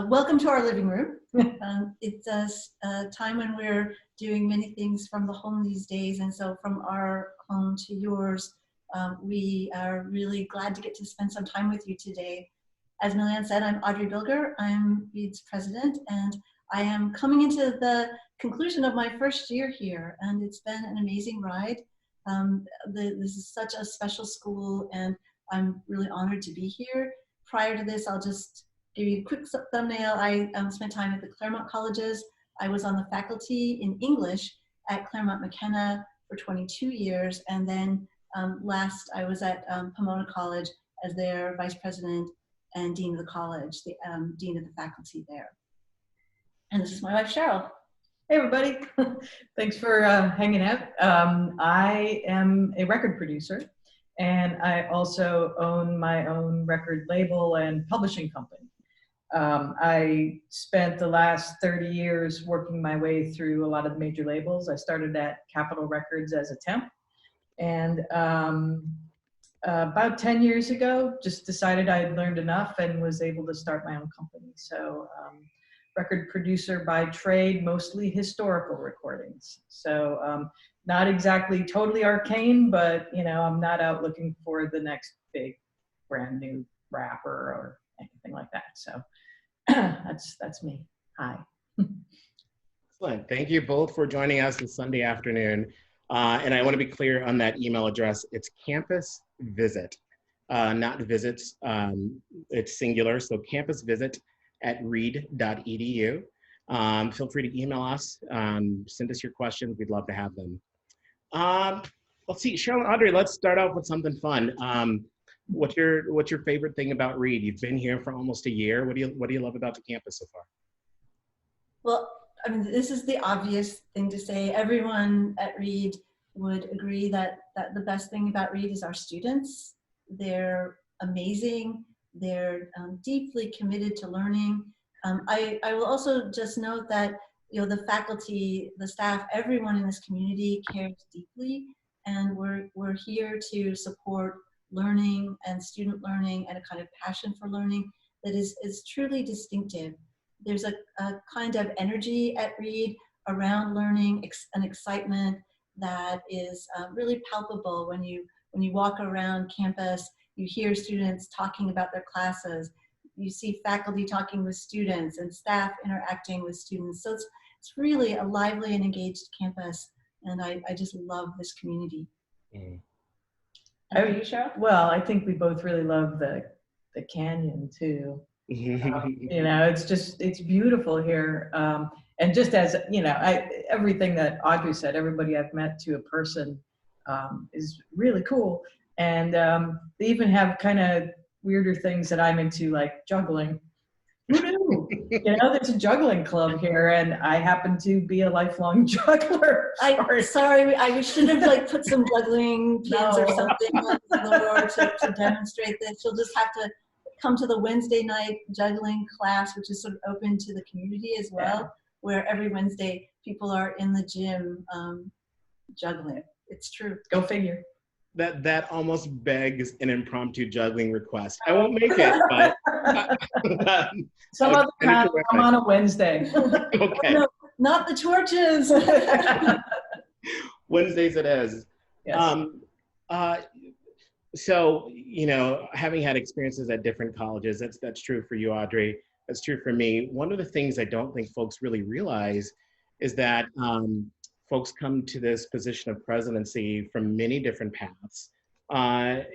Welcome to our living room. It's a time when we're doing many things from the home these days, and so from our home to yours, we are really glad to get to spend some time with you today. As Milyon said, I'm Audrey Bilger. I'm Reed's president, and I am coming into the conclusion of my first year here, and it's been an amazing ride. This is such a special school, and I'm really honored to be here. Prior to this, I'll just give you a quick thumbnail. I spent time at the Claremont colleges. I was on the faculty in English at Claremont McKenna for 22 years. And then last I was at Pomona College as their vice president and dean of the college, the dean of the faculty there. And this is my wife, Cheryl. Hey everybody, thanks for hanging out. I am a record producer, and I also own my own record label and publishing company. I spent the last 30 years working my way through a lot of major labels. I started at Capitol Records as a temp, and about 10 years ago, just decided I had learned enough and was able to start my own company. So record producer by trade, mostly historical recordings. So not exactly totally arcane, but you know, I'm not out looking for the next big brand new rapper or anything like that. So that's me. Hi. Excellent. Thank you both for joining us this Sunday afternoon. And I want to be clear on that email address. It's campus visit, not visits. It's singular. So campus visit at reed.edu. Feel free to email us. Send us your questions. We'd love to have them. Let's see, Cheryl and Audrey, let's start off with something fun. What's your favorite thing about Reed? You've been here for almost a year. What do you love about the campus so far? Well, I mean, this is the obvious thing to say. Everyone at Reed would agree that the best thing about Reed is our students. They're amazing. They're deeply committed to learning. I will also just note that the faculty, the staff, everyone in this community cares deeply, and we're here to support learning and student learning and a kind of passion for learning that is truly distinctive. There's a kind of energy at Reed around learning, an excitement that is really palpable when you walk around campus. You hear students talking about their classes. You see faculty talking with students and staff interacting with students. So it's really a lively and engaged campus, and I just love this community. Mm. And for you, Cheryl? Well, I think we both really love the canyon too. You know, it's beautiful here. And just as, you know, everything that Audrey said, everybody I've met to a person is really cool. And they even have kind of weirder things that I'm into, like juggling. Who knew? You know, there's a juggling club here, and I happen to be a lifelong juggler. Sorry, I should have like put some juggling pins or something on the floor to demonstrate this. You'll just have to come to the Wednesday night juggling class, which is sort of open to the community as well, where every Wednesday people are in the gym juggling. It's true. Go figure. That almost begs an impromptu juggling request. I won't make it, but some other time, come on a Wednesday. Okay. No, not the torches. Wednesdays it is. Yes. So, you know, having had experiences at different colleges, that's true for you, Audrey. That's true for me. One of the things I don't think folks really realize is that folks come to this position of presidency from many different paths.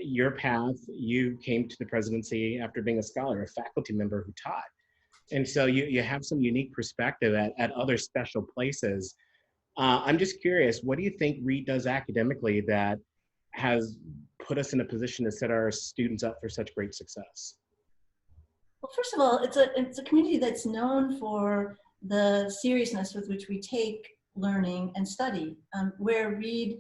Your path, you came to the presidency after being a scholar, a faculty member who taught. And so you have some unique perspective at other special places. I'm just curious, what do you think Reed does academically that has put us in a position to set our students up for such great success? Well, first of all, it's a community that's known for the seriousness with which we take learning and study. Where Reed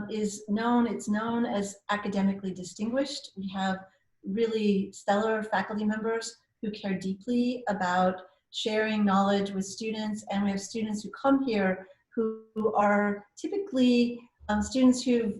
is known, it's known as academically distinguished. We have really stellar faculty members who care deeply about sharing knowledge with students, and we have students who come here who are typically students who've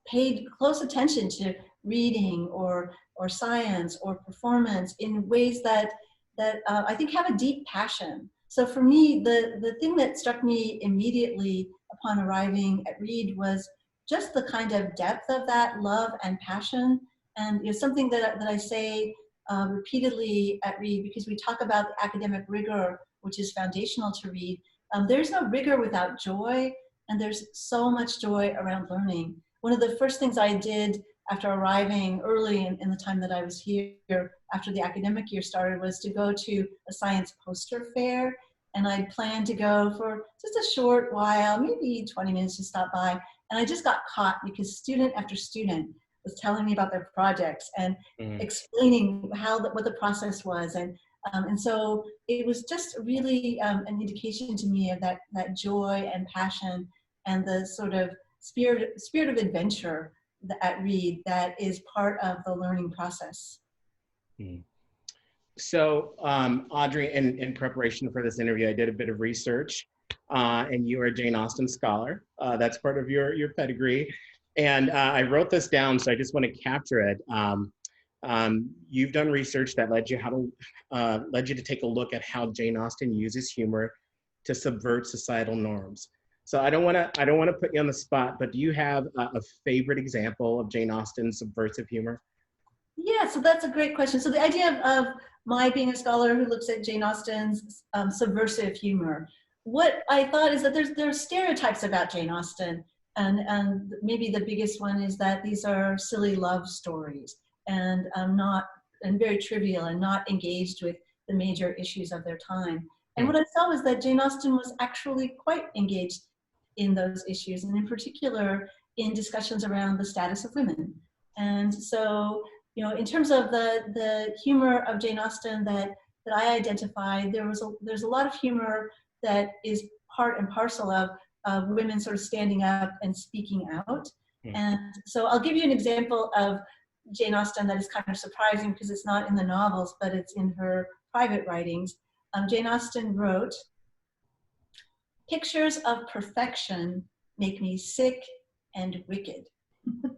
paid close attention to reading or science or performance in ways that I think have a deep passion. So for me, the thing that struck me immediately upon arriving at Reed was just the kind of depth of that love and passion. And something that I say repeatedly at Reed, because we talk about the academic rigor, which is foundational to Reed. There's no rigor without joy, and there's so much joy around learning. One of the first things I did after arriving early in the time that I was here, after the academic year started, was to go to a science poster fair. And I planned to go for just a short while, maybe 20 minutes to stop by. And I just got caught because student after student was telling me about their projects and explaining what the process was. And so it was just really an indication to me of that joy and passion and the sort of spirit of adventure at Reed that is part of the learning process. So Audrey, in preparation for this interview, I did a bit of research, and you are a Jane Austen scholar. That's part of your pedigree. And I wrote this down, so I just want to capture it. You've done research that led you to take a look at how Jane Austen uses humor to subvert societal norms. So I don't want to put you on the spot, but do you have a favorite example of Jane Austen's subversive humor? Yeah, so that's a great question. So the idea of my being a scholar who looks at Jane Austen's subversive humor, what I thought is that there's stereotypes about Jane Austen, and maybe the biggest one is that these are silly love stories and very trivial and not engaged with the major issues of their time. And what I saw was that Jane Austen was actually quite engaged in those issues, and in particular in discussions around the status of women. And so, in terms of the humor of Jane Austen that I identified, there's a lot of humor that is part and parcel of women sort of standing up and speaking out. And so I'll give you an example of Jane Austen that is kind of surprising because it's not in the novels, but it's in her private writings. Jane Austen wrote, "Pictures of perfection make me sick and wicked."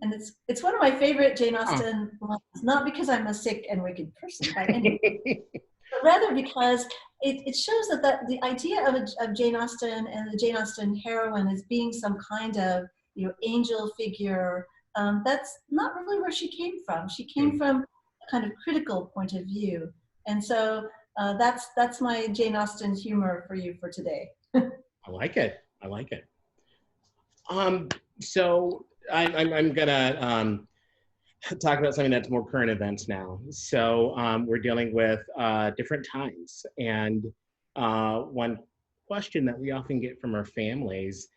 And it's one of my favorite Jane Austen lines, not because I'm a sick and wicked person by any means, but rather because it shows that the idea of Jane Austen and the Jane Austen heroine as being some kind of angel figure, that's not really where she came from. She came from a kind of critical point of view. And so that's my Jane Austen humor for you for today. I like it. So I'm gonna talk about something that's more current events now. So we're dealing with different times, and one question that we often get from our families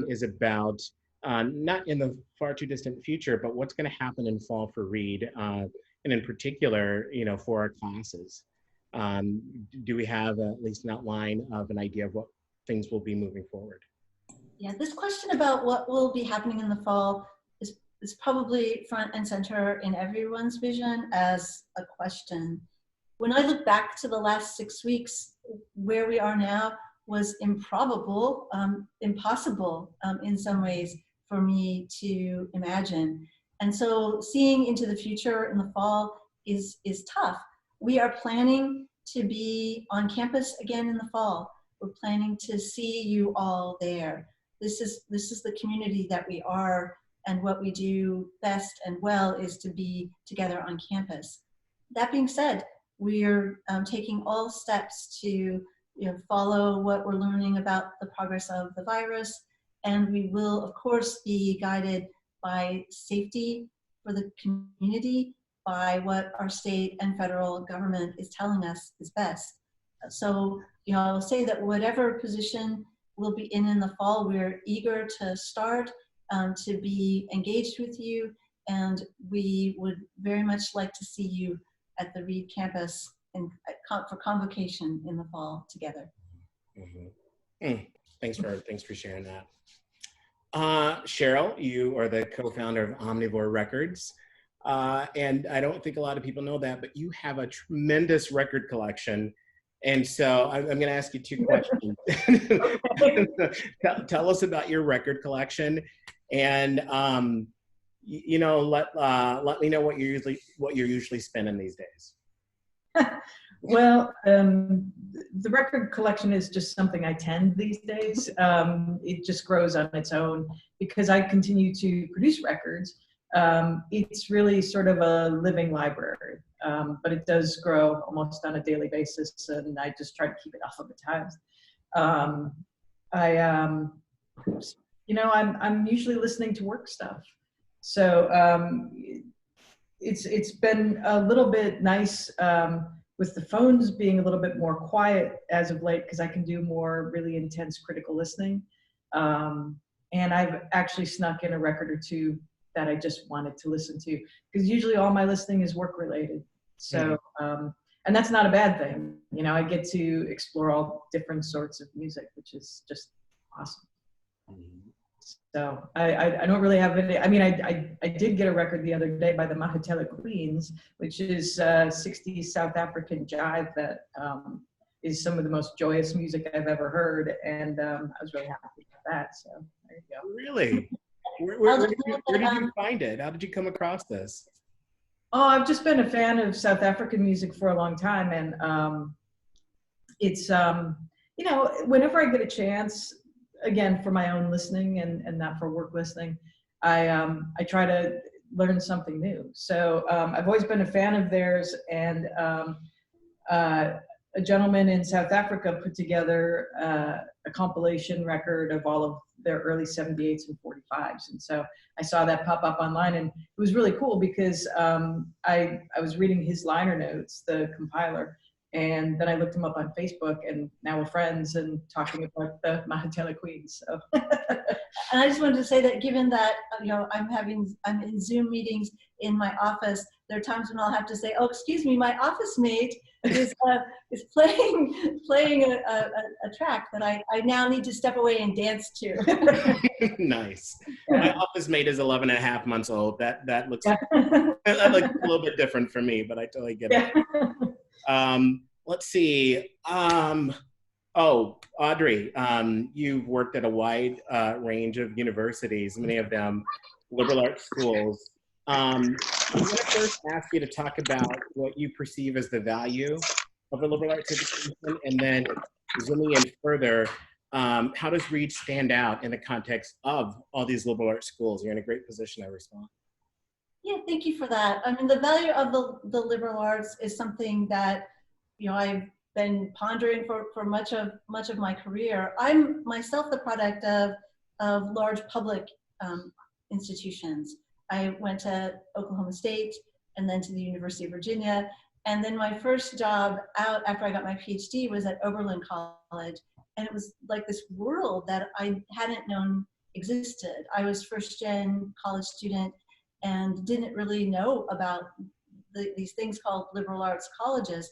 is about not in the far too distant future, but what's going to happen in fall for Reed, and in particular, for our classes. Do we have at least an outline of an idea of what things will be moving forward? Yeah, this question about what will be happening in the fall is probably front and center in everyone's vision as a question. When I look back to the last 6 weeks, where we are now was improbable, impossible in some ways for me to imagine. And so seeing into the future in the fall is tough. We are planning to be on campus again in the fall. We're planning to see you all there. This is the community that we are, and what we do best and well is to be together on campus. That being said, we're taking all steps to follow what we're learning about the progress of the virus, and we will of course be guided by safety for the community, by what our state and federal government is telling us is best. So I'll say that whatever position we'll be in the fall, we're eager to start, to be engaged with you, and we would very much like to see you at the Reed campus for convocation in the fall together. Thanks for sharing that. Cheryl, you are the co-founder of Omnivore Records, and I don't think a lot of people know that, but you have a tremendous record collection. And so I'm going to ask you two questions. Tell us about your record collection, and let me know what you're usually spending these days. Well, the record collection is just something I tend these days. It just grows on its own because I continue to produce records. It's really sort of a living library, but it does grow almost on a daily basis, and I just try to keep it off of the times. I'm usually listening to work stuff, so it's been a little bit nice. With the phones being a little bit more quiet as of late, because I can do more really intense critical listening. And I've actually snuck in a record or two that I just wanted to listen to, because usually all my listening is work related. So, and that's not a bad thing. You know, I get to explore all different sorts of music, which is just awesome. So I don't really have any, I mean, I did get a record the other day by the Mahatela Queens, which is 60s South African jive that is some of the most joyous music I've ever heard. And I was really happy with that. So there you go. Really? Where did you find it? How did you come across this? Oh, I've just been a fan of South African music for a long time. And it's, you know, whenever I get a chance, again, for my own listening and not for work listening, I try to learn something new. So I've always been a fan of theirs, and a gentleman in South Africa put together a compilation record of all of their early 78s and 45s. And so I saw that pop up online, and it was really cool because I was reading his liner notes, the compiler, and then I looked him up on Facebook, and now we're friends and talking about the Mahatela Queens. So. And I just wanted to say that given that, you know, I'm in Zoom meetings in my office, there are times when I'll have to say, oh, excuse me, my office mate is playing a track that I now need to step away and dance to. Nice. My office mate is 11 and a half months old. That looks, that looks a little bit different for me, but I totally get it. Let's see. Oh, Audrey, you've worked at a wide range of universities, many of them liberal arts schools. I'm going to first ask you to talk about what you perceive as the value of a liberal arts education, and then zooming in further, how does Reed stand out in the context of all these liberal arts schools? You're in a great position to respond. Yeah, thank you for that. I mean, the value of the liberal arts is something that, you know, I've been pondering for much of my career. I'm myself the product of large public institutions. I went to Oklahoma State and then to the University of Virginia. And then my first job out after I got my PhD was at Oberlin College. And it was like this world that I hadn't known existed. I was first gen college student and didn't really know about these things called liberal arts colleges.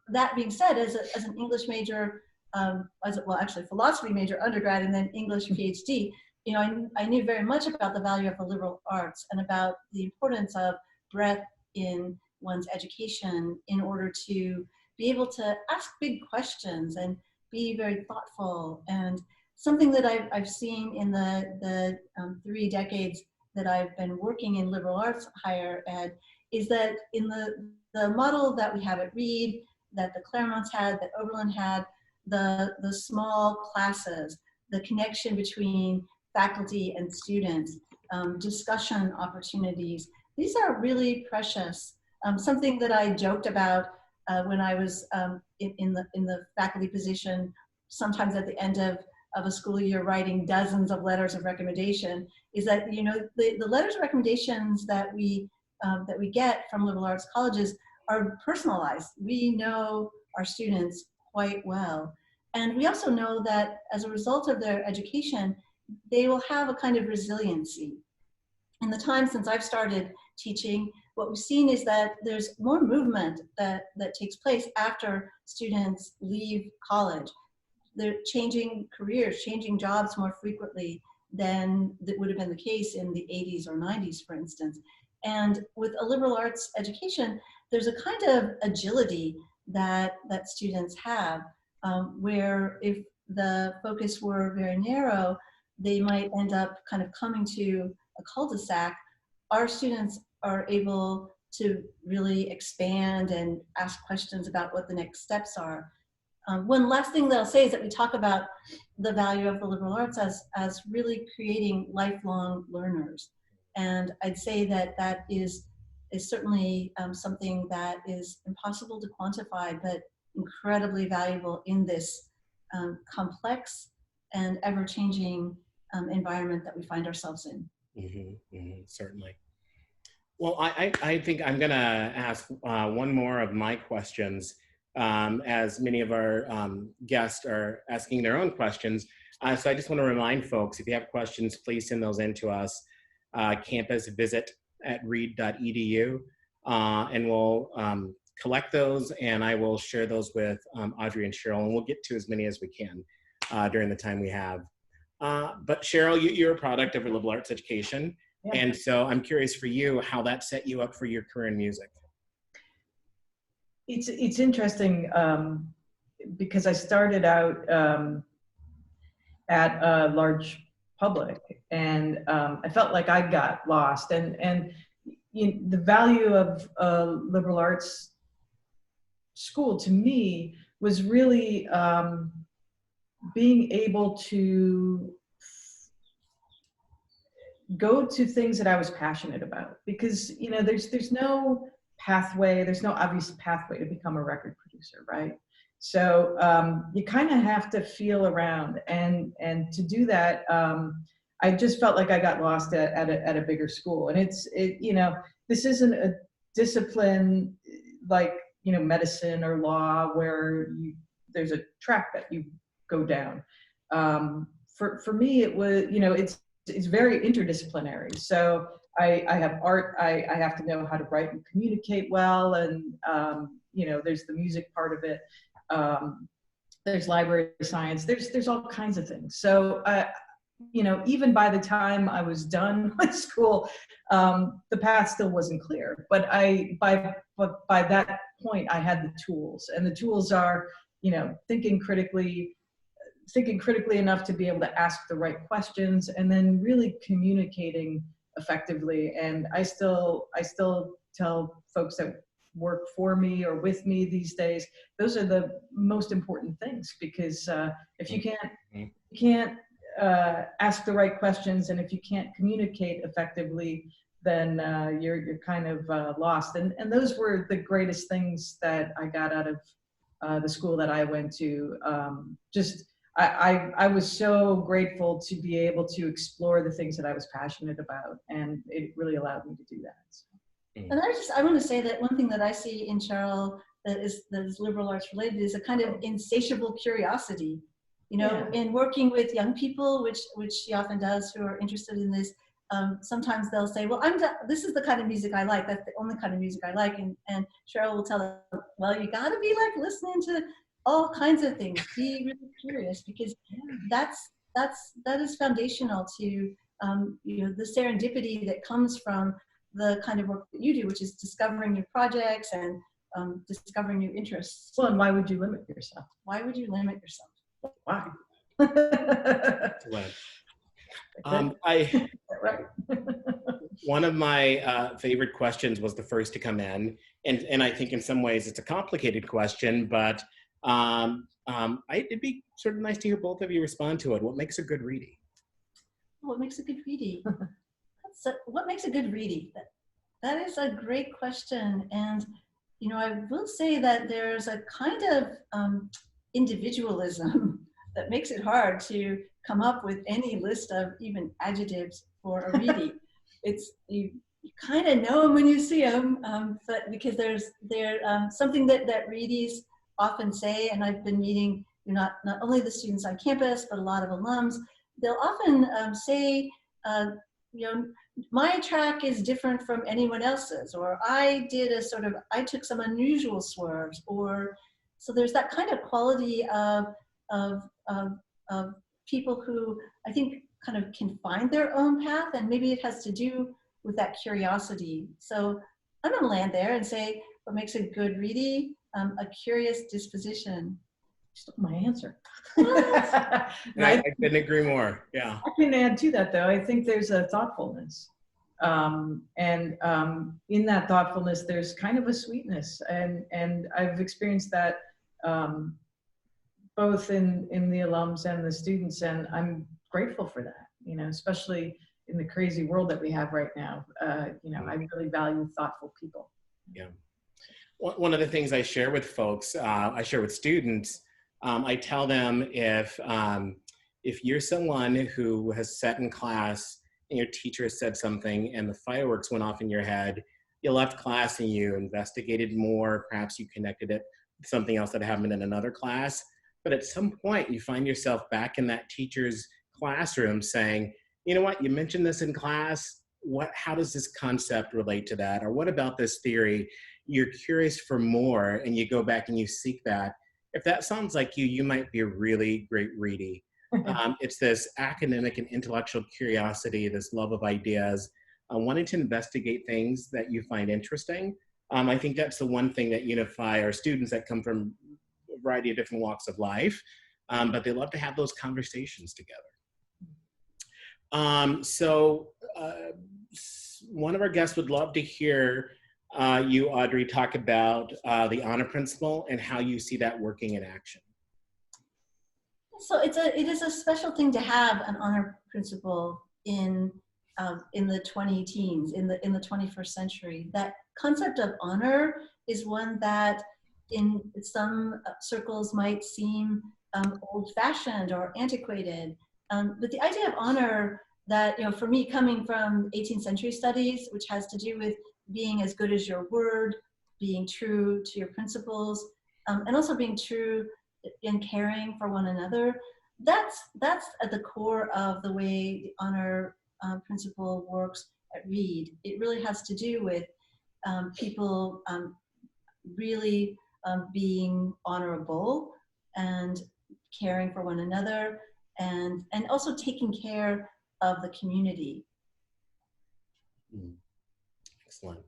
That being said, as an English major, actually philosophy major undergrad and then English PhD, you know, I knew very much about the value of the liberal arts and about the importance of breadth in one's education in order to be able to ask big questions and be very thoughtful. And something that I've seen in the 3 decades that I've been working in liberal arts higher ed is that in the model that we have at Reed, that the Claremonts had, that Oberlin had, the small classes, the connection between faculty and students, discussion opportunities, these are really precious. Something that I joked about when I was in the faculty position, sometimes at the end of a school year writing dozens of letters of recommendation, is that, you know, the letters of recommendations that we get from liberal arts colleges are personalized. We know our students quite well. And we also know that as a result of their education, they will have a kind of resiliency. In the time since I've started teaching, what we've seen is that there's more movement that takes place after students leave college. They're changing careers, changing jobs more frequently than that would have been the case in the 80s or 90s, for instance. And with a liberal arts education, there's a kind of agility that students have, where if the focus were very narrow, they might end up kind of coming to a cul-de-sac. Our students are able to really expand and ask questions about what the next steps are. One last thing that I'll say is that we talk about the value of the liberal arts as really creating lifelong learners. And I'd say that that is certainly something that is impossible to quantify, but incredibly valuable in this complex and ever-changing environment that we find ourselves in. Certainly. Well, I think I'm going to ask one more of my questions, as many of our guests are asking their own questions. So I just want to remind folks, if you have questions, please send those in to us, campusvisit@reed.edu, and we'll collect those, and I will share those with Audrey and Cheryl, and we'll get to as many as we can during the time we have. But Cheryl, you're a product of a liberal arts education. Yeah. And so I'm curious for you how that set you up for your career in music. It's interesting because I started out at a large public, and I felt like I got lost. And the value of a liberal arts school to me was really being able to go to things that I was passionate about, because there's no pathway, there's no obvious pathway to become a record producer, right? So you kind of have to feel around, and to do that, I just felt like I got lost at a bigger school. And this isn't a discipline like medicine or law where there's a track that you go down. For me, it was it's very interdisciplinary. So I have art, I have to know how to write and communicate well, and there's the music part of it. There's library science, there's all kinds of things. So even by the time I was done with school, the path still wasn't clear. But by that point, I had the tools, and the tools are thinking critically enough to be able to ask the right questions, and then really communicating effectively. And I still tell folks that work for me or with me these days, those are the most important things, because if you can't ask the right questions, and if you can't communicate effectively, then you're kind of lost. And those were the greatest things that I got out of the school that I went to. I was so grateful to be able to explore the things that I was passionate about, and it really allowed me to do that. So. And I want to say that one thing that I see in Cheryl that is liberal arts related is a kind of insatiable curiosity. In working with young people, which she often does, who are interested in this. Sometimes they'll say, well, this is the kind of music I like. That's the only kind of music I like. And Cheryl will tell them, well, you got to be like listening to all kinds of things. Be really curious, because that is foundational to the serendipity that comes from the kind of work that you do, which is discovering new projects and discovering new interests. Well, and why would you limit yourself? Why would you limit yourself? Why? One of my favorite questions was the first to come in, and I think in some ways it's a complicated question, but it'd be sort of nice to hear both of you respond to it. What makes a good readie? What makes a good readie? What makes a good readie? That is a great question, and I will say that there's a kind of individualism that makes it hard to come up with any list of even adjectives for a readie. You kind of know them when you see them, but because there's something that readies often say, and I've been meeting not only the students on campus, but a lot of alums. They'll often say, my track is different from anyone else's, or I took some unusual swerves, or so there's that kind of quality of people who I think kind of can find their own path, and maybe it has to do with that curiosity. So I'm going to land there and say what makes a good readie, a curious disposition. Stole my answer. I couldn't agree more. Yeah. I can add to that, though. I think there's a thoughtfulness. In that thoughtfulness, there's kind of a sweetness, and I've experienced that both in the alums and the students, and I'm grateful for that, you know, especially in the crazy world that we have right now. You know, I really value thoughtful people. Yeah. One of the things I share with folks, I share with students, I tell them if you're someone who has sat in class and your teacher has said something and the fireworks went off in your head, you left class and you investigated more, perhaps you connected it with something else that happened in another class. But at some point you find yourself back in that teacher's classroom saying, you know what, you mentioned this in class, how does this concept relate to that? Or what about this theory? You're curious for more and you go back and you seek that. If that sounds like you might be a really great readie. It's this academic and intellectual curiosity, this love of ideas, wanting to investigate things that you find interesting. I think that's the one thing that unify our students that come from a variety of different walks of life, but they love to have those conversations together. One of our guests would love to hear you, Audrey, talk about the honor principle and how you see that working in action. So it is a special thing to have an honor principle in the 20-teens, in the 21st century. That concept of honor is one that in some circles might seem old-fashioned or antiquated. But the idea of honor that, you know, for me, coming from 18th century studies, which has to do with being as good as your word, being true to your principles, and also being true in caring for one another, that's at the core of the way the honor principle works at Reed. It really has to do with people really being honorable and caring for one another, and also taking care of the community. Excellent.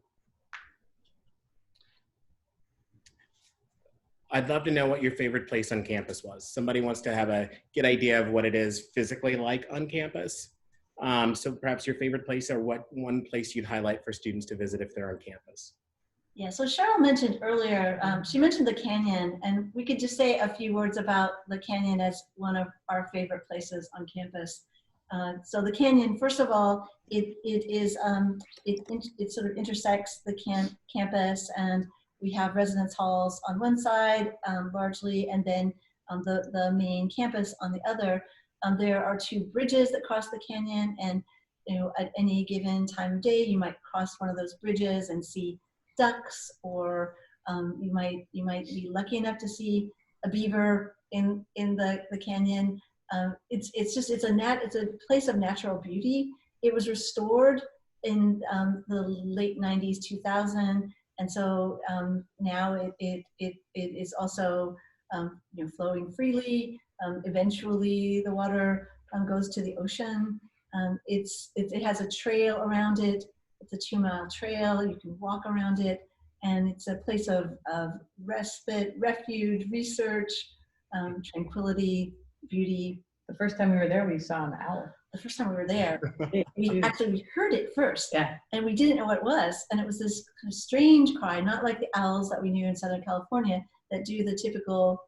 I'd love to know what your favorite place on campus was. Somebody wants to have a good idea of what it is physically like on campus. So perhaps your favorite place, or what one place you'd highlight for students to visit if they're on campus. Yeah, so Cheryl mentioned earlier, she mentioned the canyon, and we could just say a few words about the canyon as one of our favorite places on campus. So the canyon, first of all, it sort of intersects the campus, and we have residence halls on one side, largely, and then the main campus on the other. There are two bridges that cross the canyon, and you know, at any given time of day, you might cross one of those bridges and see ducks, or you might be lucky enough to see a beaver in the canyon. It's a place of natural beauty. It was restored in the late 90s, 2000. And so now it is also you know, flowing freely. Eventually, the water goes to the ocean. It has a trail around it. It's a 2-mile trail. You can walk around it, and it's a place of respite, refuge, research, tranquility, beauty. The first time we were there, we saw an owl. The first time we were there, we heard it first, yeah, and we didn't know what it was, and it was this kind of strange cry, not like the owls that we knew in Southern California that do the typical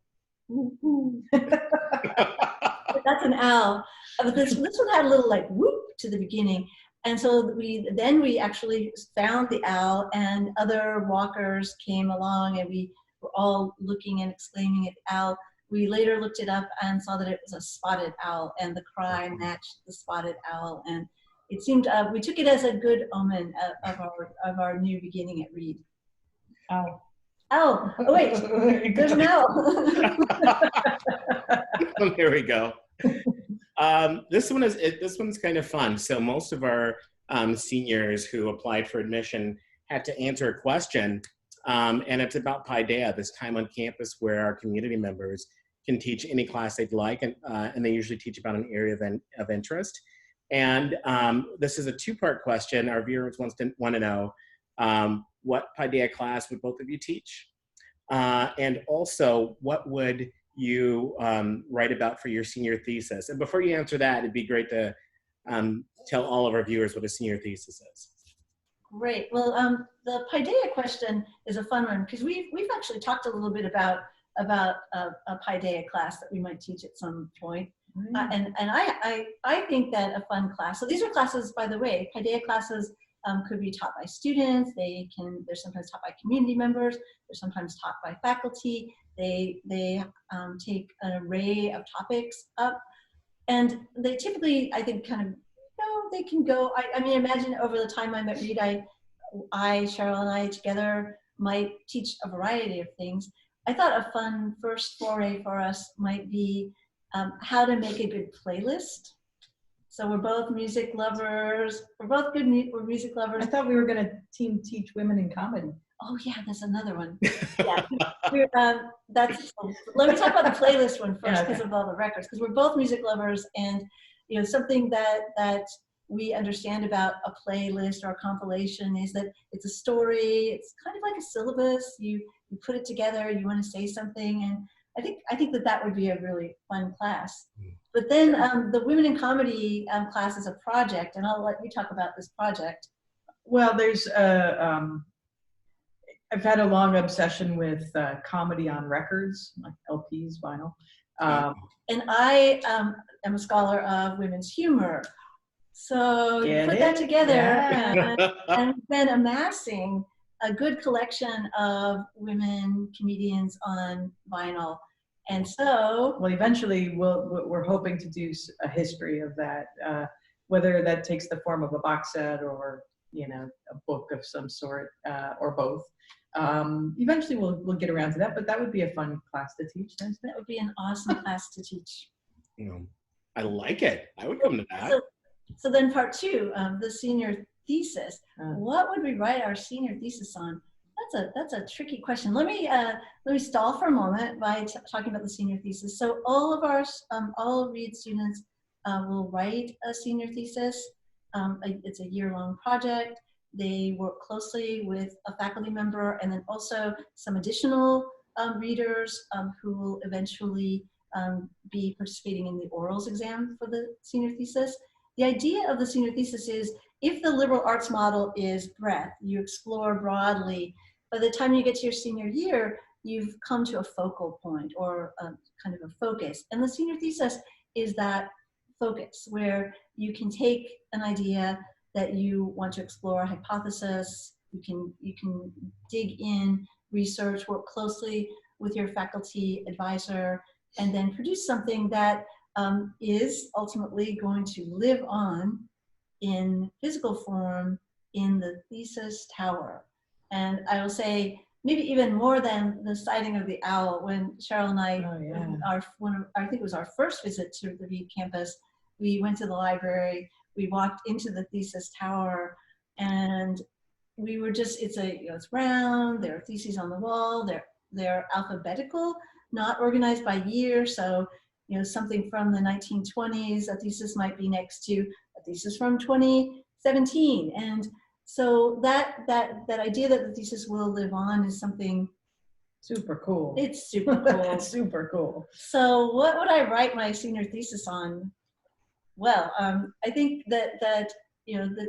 woo woo. That's an owl. But this one had a little like whoop to the beginning, and so we actually found the owl, and other walkers came along, and we were all looking and exclaiming at the owl. We later looked it up and saw that it was a spotted owl, and the cry matched the spotted owl, and it seemed we took it as a good omen of our new beginning at Reed. owl. Oh wait, there's an owl. There we go. This one's kind of fun. So most of our seniors who applied for admission had to answer a question, and it's about Paideia, this time on campus where our community members can teach any class they'd like, and they usually teach about an area of interest. And this is a 2-part question. Our viewers want to know what Paideia class would both of you teach, and also what would you write about for your senior thesis. And before you answer that, it'd be great to tell all of our viewers what a senior thesis is. Great. Well, the Paideia question is a fun one because we've actually talked a little bit about a Paideia class that we might teach at some point. And I think that a fun class. So these are classes, by the way, Paideia classes could be taught by students. They're sometimes taught by community members. They're sometimes taught by faculty. They take an array of topics up, and they typically, I think, kind of, they can go. I mean, imagine over the time I'm at Reed, Cheryl and I together might teach a variety of things. I thought a fun first foray for us might be how to make a good playlist. So we're both music lovers. We're both we're music lovers. I thought we were going to teach women in comedy. Oh yeah, there's another one. Yeah, let me talk about the playlist one first because of all the records. Because we're both music lovers, and something that we understand about a playlist or a compilation is that it's a story. It's kind of like a syllabus. You put it together. You want to say something, and I think that would be a really fun class. But then the Women in Comedy class is a project, and I'll let you talk about this project. Well, there's I've had a long obsession with comedy on records, like LPs, vinyl. And I am a scholar of women's humor. So you put that together and then amassing a good collection of women comedians on vinyl. And so, well, eventually we're hoping to do a history of that, whether that takes the form of a box set or a book of some sort, or both. Eventually we'll get around to that, but that would be a fun class to teach. That would be an awesome class to teach. I like it. I would come to that. So then part two, the senior thesis. What would we write our senior thesis on? That's a tricky question. Let me stall for a moment by talking about the senior thesis. So all of Reed students will write a senior thesis. It's a year-long project. They work closely with a faculty member and then also some additional readers who will eventually be participating in the orals exam for the senior thesis. The idea of the senior thesis is if the liberal arts model is breadth, you explore broadly, by the time you get to your senior year, you've come to a focal point or a kind of a focus. And the senior thesis is that focus where you can take an idea that you want to explore, a hypothesis, you can dig in, research, work closely with your faculty advisor, and then produce something that is ultimately going to live on in physical form in the thesis tower. And I will say, maybe even more than the sighting of the owl, when Cheryl and I, I think it was our first visit to the Reed campus, we went to the library, we walked into the thesis tower, and we were just, it's round, there are theses on the wall, they're alphabetical, not organized by year, so something from the 1920s, a thesis might be next to a thesis from 2017. And so that idea that the thesis will live on is something super cool. It's super cool. It's super cool. So what would I write my senior thesis on? Well, I think that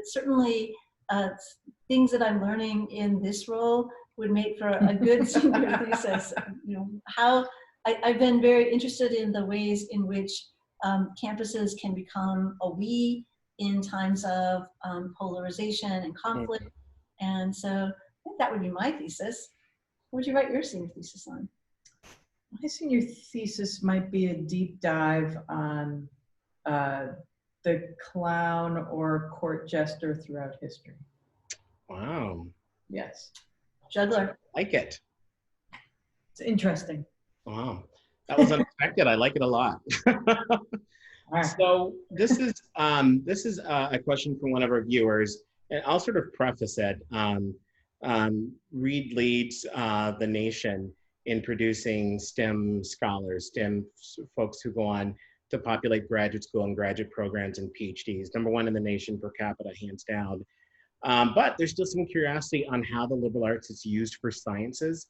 certainly things that I'm learning in this role would make for a good senior thesis. I've been very interested in the ways in which campuses can become a we in times of polarization and conflict. And so I think that would be my thesis. What would you write your senior thesis on? My senior thesis might be a deep dive on the clown or court jester throughout history. Wow. Yes. Juggler. Like it. It's interesting. Wow. That was unexpected. I like it a lot. So this is a question from one of our viewers, and I'll sort of preface it. Reed leads the nation in producing STEM scholars, STEM folks who go on to populate graduate school and graduate programs and PhDs. #1 in the nation per capita, hands down. But there's still some curiosity on how the liberal arts is used for sciences,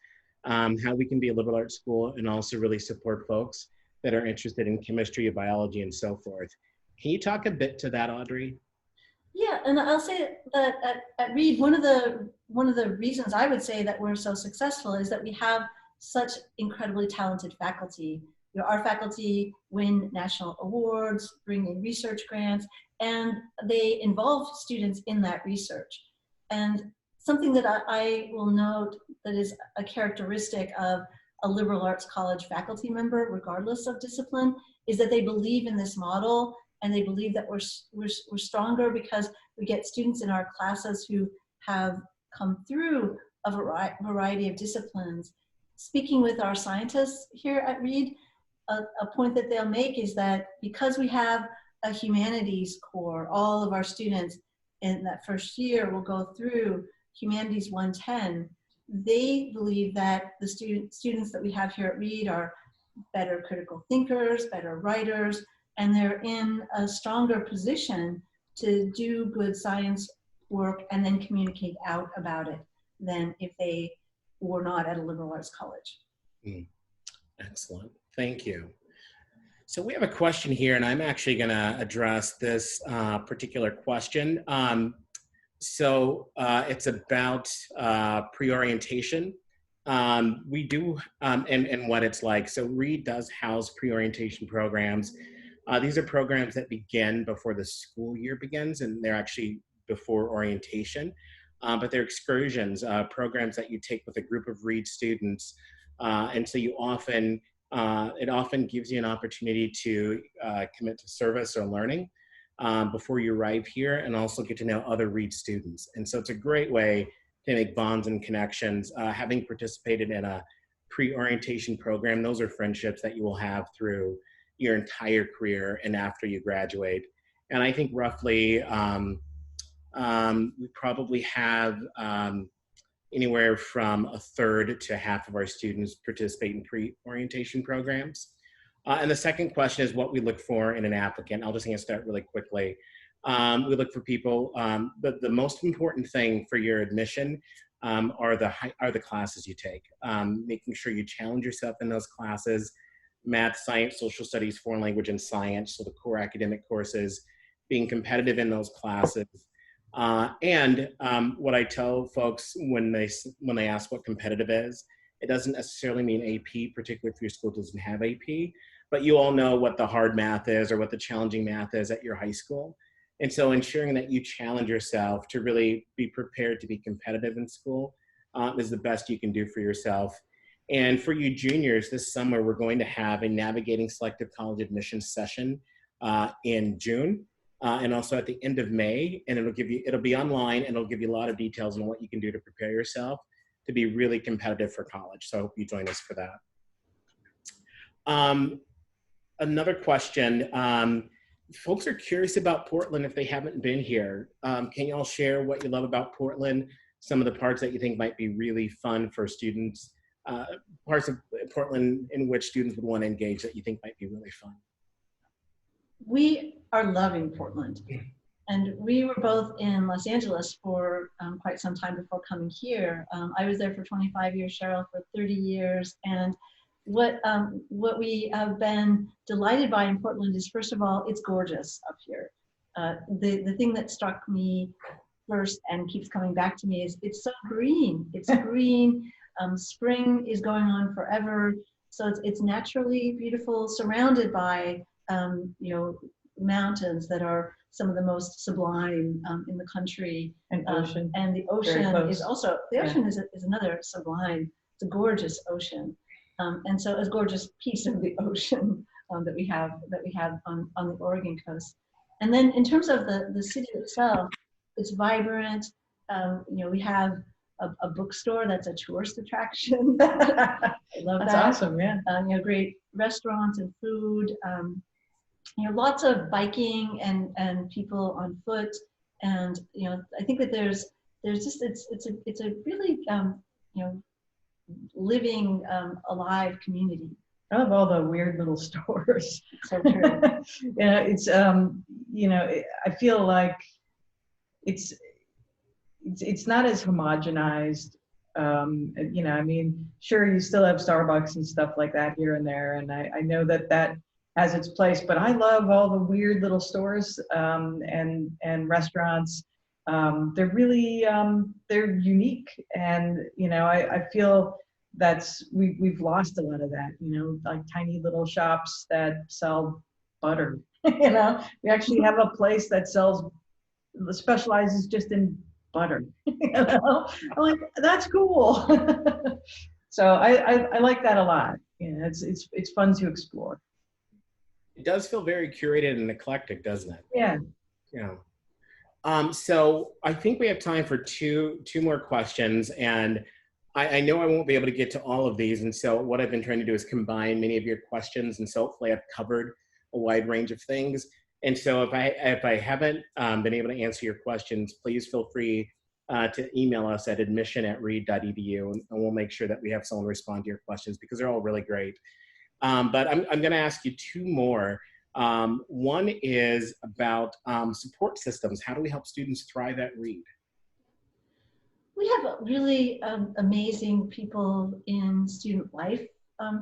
how we can be a liberal arts school and also really support folks that are interested in chemistry, biology, and so forth. Can you talk a bit to that, Audrey? Yeah, and I'll say that at Reed, one of the reasons I would say that we're so successful is that we have such incredibly talented faculty. You know, our faculty win national awards, bring in research grants, and they involve students in that research. And something that I will note that is a characteristic of a liberal arts college faculty member, regardless of discipline, is that they believe in this model, and they believe that we're stronger because we get students in our classes who have come through a variety of disciplines. Speaking with our scientists here at Reed, a point that they'll make is that because we have a humanities core, all of our students in that first year will go through Humanities 110, they believe that the students that we have here at Reed are better critical thinkers, better writers, and they're in a stronger position to do good science work and then communicate out about it than if they were not at a liberal arts college. Excellent, thank you. So we have a question here, and I'm actually gonna address this particular question. It's about pre-orientation. We do, and what it's like. So Reed does house pre-orientation programs. These are programs that begin before the school year begins, and they're actually before orientation. But they're excursions, programs that you take with a group of Reed students. And so you often, it often gives you an opportunity to commit to service or learning before you arrive here, and also get to know other Reed students. And so it's a great way to make bonds and connections. Having participated in a pre-orientation program, those are friendships that you will have through your entire career and after you graduate. And I think roughly we probably have anywhere from a third to half of our students participate in pre-orientation programs. And the second question is what we look for in an applicant. I'll just answer that really quickly. We look for people, the most important thing for your admission are the classes you take. Making sure you challenge yourself in those classes: math, science, social studies, foreign language, and science, so the core academic courses, being competitive in those classes. And what I tell folks when they ask what competitive is, it doesn't necessarily mean AP, particularly if your school doesn't have AP, but you all know what the hard math is or what the challenging math is at your high school. And so ensuring that you challenge yourself to really be prepared to be competitive in school is the best you can do for yourself. And for you juniors, this summer, we're going to have a Navigating Selective College Admissions session in June and also at the end of May. And it'll be online, and it'll give you a lot of details on what you can do to prepare yourself to be really competitive for college. So I hope you join us for that. Another question, folks are curious about Portland if they haven't been here. Can you all share what you love about Portland? Some of the parts that you think might be really fun for students, parts of Portland in which students would want to engage that you think might be really fun? We are loving Portland. And we were both in Los Angeles for quite some time before coming here. I was there for 25 years, Cheryl for 30 years. And what we have been delighted by in Portland is, first of all, it's gorgeous up here. The thing that struck me first and keeps coming back to me is it's so green. It's green. Spring is going on forever. So it's naturally beautiful, surrounded by mountains that are some of the most sublime in the country. And ocean. And the ocean is also, the ocean is another sublime, it's a gorgeous ocean. And so a gorgeous piece of the ocean that we have on the Oregon coast. And then in terms of the city itself, it's vibrant. We have a bookstore that's a tourist attraction. I love That's that. awesome, yeah. Great restaurants and food. Lots of biking and people on foot. And I think that there's just it's a really living alive community. I love all the weird little stores. So true. It's I feel like it's not as homogenized. Sure, you still have Starbucks and stuff like that here and there, and I know that has its place, but I love all the weird little stores and restaurants. They're really, they're unique. And, you know, I feel we've lost a lot of that, you know, like tiny little shops that sell butter. You know, we actually have a place that specializes just in butter. You know, I'm like, that's cool. So I like that a lot. You know, it's fun to explore. It does feel very curated and eclectic, doesn't it? Yeah. Yeah. So I think we have time for two more questions, and I know I won't be able to get to all of these, and so what I've been trying to do is combine many of your questions, and so hopefully I've covered a wide range of things. And so if I haven't been able to answer your questions, please feel free to email us at admission@reed.edu, and we'll make sure that we have someone respond to your questions because they're all really great. But I'm going to ask you two more. One is about support systems. How do we help students thrive at Reed? We have really amazing people in student life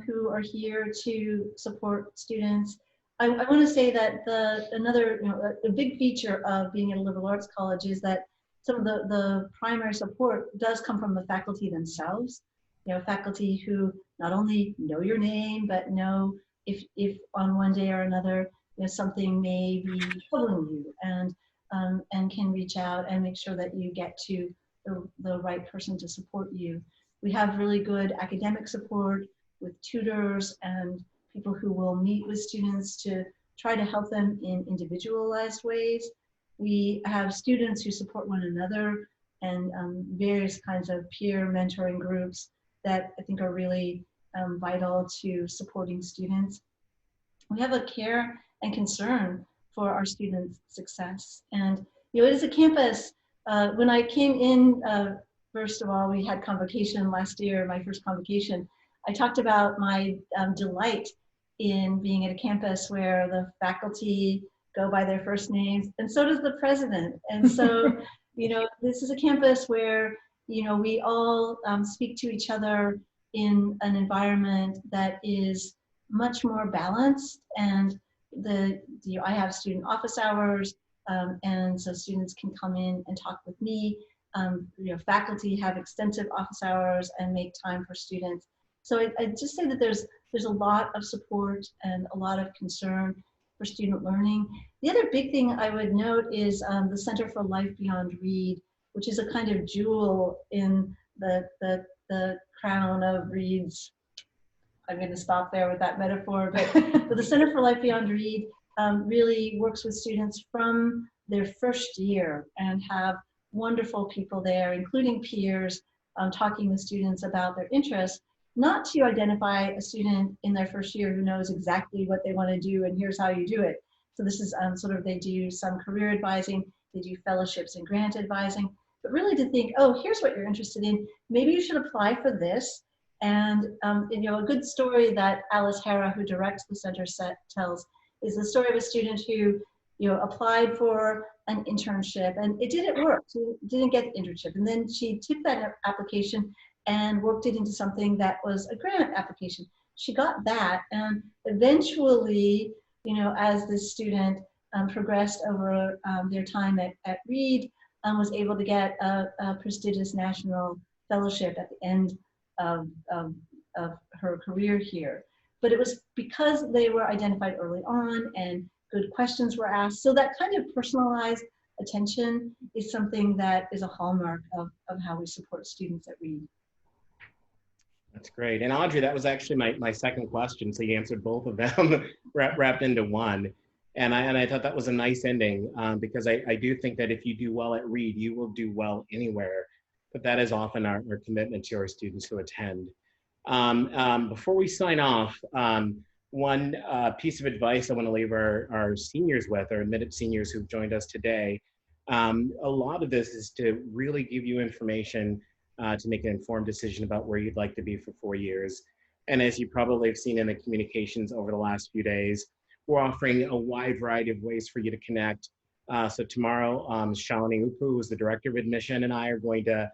who are here to support students. I want to say that another, you know, a big feature of being at a liberal arts college is that some of the primary support does come from the faculty themselves. You know, faculty who not only know your name, but know if on one day or another, you know, something may be troubling you, and can reach out and make sure that you get to the right person to support you. We have really good academic support with tutors and people who will meet with students to try to help them in individualized ways. We have students who support one another and various kinds of peer mentoring groups that I think are really vital to supporting students. We have a care and concern for our students' success. And, you know, it is a campus. When I came in, first of all, we had convocation last year, my first convocation. I talked about my delight in being at a campus where the faculty go by their first names, and so does the president. And so, you know, this is a campus where, you know, we all speak to each other in an environment that is much more balanced. And I have student office hours, and so students can come in and talk with me. You know, faculty have extensive office hours and make time for students. So I just say that there's a lot of support and a lot of concern for student learning. The other big thing I would note is the Center for Life Beyond Reed, which is a kind of jewel in the crown of Reed's. I'm going to stop there with that metaphor, but the Center for Life Beyond Reed really works with students from their first year and have wonderful people there, including peers, talking with students about their interests, not to identify a student in their first year who knows exactly what they want to do and here's how you do it. So this is sort of, they do some career advising, they do fellowships and grant advising, but really to think, oh, here's what you're interested in. Maybe you should apply for this. And you know, a good story that Alice Hara, who directs the center, tells is the story of a student who, you know, applied for an internship and it didn't work. She didn't get the internship. And then she took that application and worked it into something that was a grant application. She got that, and eventually, you know, as this student progressed over their time at Reed, was able to get a prestigious national fellowship at the end of her career here. But it was because they were identified early on and good questions were asked. So that kind of personalized attention is something that is a hallmark of how we support students at Reed. That's great. And Audrey, that was actually my second question. So you answered both of them wrapped into one. And I thought that was a nice ending because I do think that if you do well at Reed, you will do well anywhere. But that is often our commitment to our students who attend. Before we sign off, one piece of advice I want to leave our seniors with, our admitted seniors who've joined us today. A lot of this is to really give you information to make an informed decision about where you'd like to be for 4 years. And as you probably have seen in the communications over the last few days, we're offering a wide variety of ways for you to connect. So tomorrow, Shalini Upu, who's the Director of Admission, and I are going to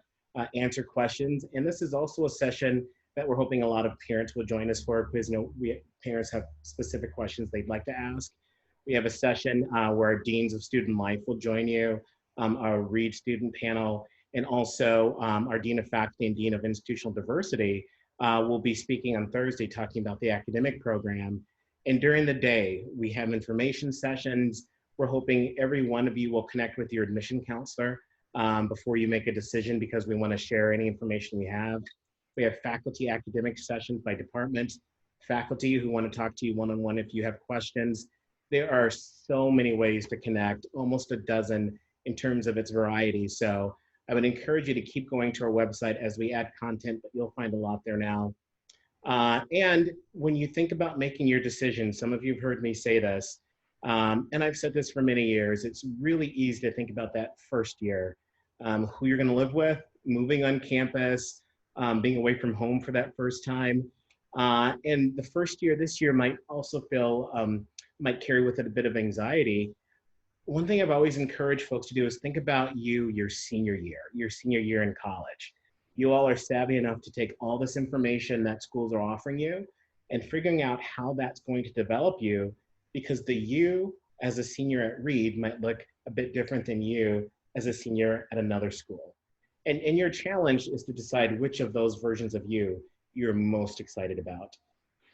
answer questions. And this is also a session that we're hoping a lot of parents will join us for, because, you know, parents have specific questions they'd like to ask. We have a session where deans of student life will join you, our Reed student panel, and also our Dean of Faculty and Dean of Institutional Diversity will be speaking on Thursday, talking about the academic program. And during the day, we have information sessions. We're hoping every one of you will connect with your admission counselor before you make a decision, because we want to share any information we have. We have faculty academic sessions by department, faculty who want to talk to you one-on-one if you have questions. There are so many ways to connect, almost a dozen in terms of its variety. So I would encourage you to keep going to our website as we add content, but you'll find a lot there now. And when you think about making your decision, some of you have heard me say this, and I've said this for many years, it's really easy to think about that first year, who you're gonna live with, moving on campus, being away from home for that first time. And the first year, this year might also feel, might carry with it a bit of anxiety. One thing I've always encouraged folks to do is think about your senior year in college. You all are savvy enough to take all this information that schools are offering you and figuring out how that's going to develop you, because the you as a senior at Reed might look a bit different than you as a senior at another school. And your challenge is to decide which of those versions of you you're most excited about.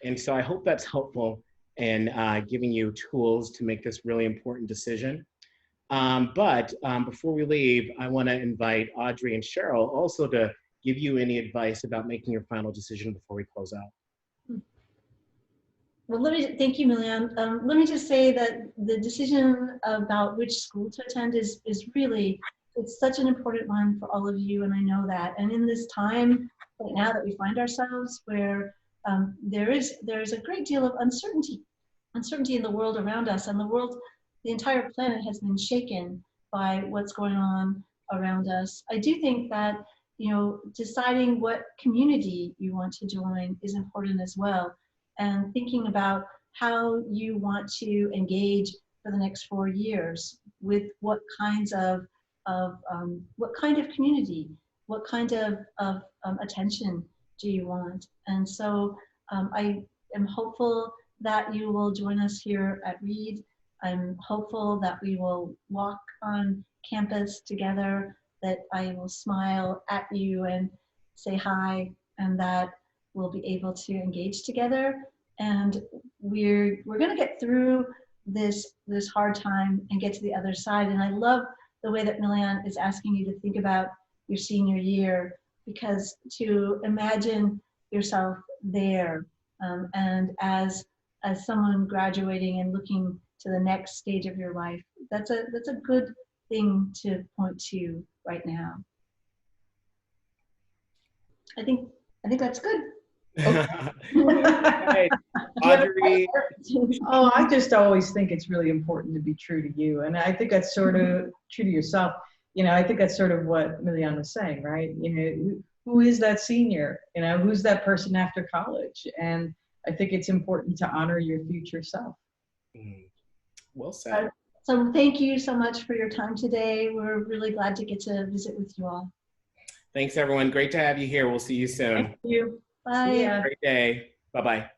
And so I hope that's helpful in giving you tools to make this really important decision. But before we leave, I want to invite Audrey and Cheryl also to give you any advice about making your final decision before we close out. Well, thank you, Milyon. Let me just say that the decision about which school to attend is really, it's such an important one for all of you, and I know that. And in this time right now that we find ourselves, where there is a great deal of uncertainty in the world around us, and the entire planet has been shaken by what's going on around us. I do think that, you know, deciding what community you want to join is important as well, and thinking about how you want to engage for the next 4 years with what kinds of what kind of community, what kind of attention do you want. And so I am hopeful that you will join us here at Reed. I'm hopeful that we will walk on campus together, that I will smile at you and say hi, and that we'll be able to engage together. And we're going to get through this hard time and get to the other side. And I love the way that Milyon is asking you to think about your senior year, because to imagine yourself there and as someone graduating and looking to the next stage of your life, that's a good thing to point to right now. I think that's good. Okay. Audrey. Oh, I just always think it's really important to be true to you. And I think that's sort of true to yourself. You know, I think that's sort of what Milyon was saying, right? You know, who is that senior? You know, who's that person after college? And I think it's important to honor your future self. Well said. So thank you so much for your time today. We're really glad to get to visit with you all. Thanks, everyone. Great to have you here. We'll see you soon. Thank you. Bye. See ya. Great day. Bye-bye.